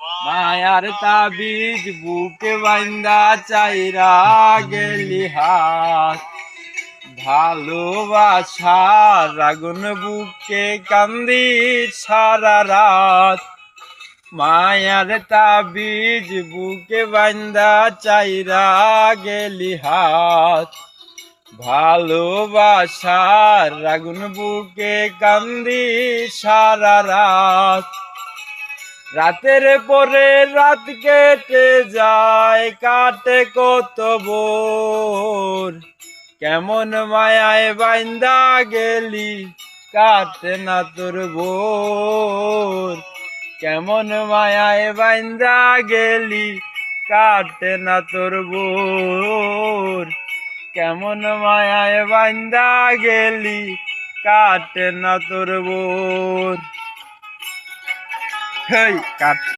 মায়ার তাবিজ বুকে বাইন্দা চাইরা গেলি হাত, ভালোবাসার আগুন বুকে কান্দি সারা রাত। মায়ার তাবিজ বুকে বাইন্দা চাইরা গেলি হাত, ভালোবাসার আগুন বুকে কান্দি সারা রাত। রাতের পরে রাত কেটে যায়, কাটে কত ভোর, কেমন মায়ায় বাইন্দা গেলি কাটে না তোর ভোর, কেমন মায়ায় বাইন্দা গেলি কাটে না তোর ভোর, কেমন মায়ায় বাইন্দা গেলি কাটে না তোর ভোর। হেই কাট।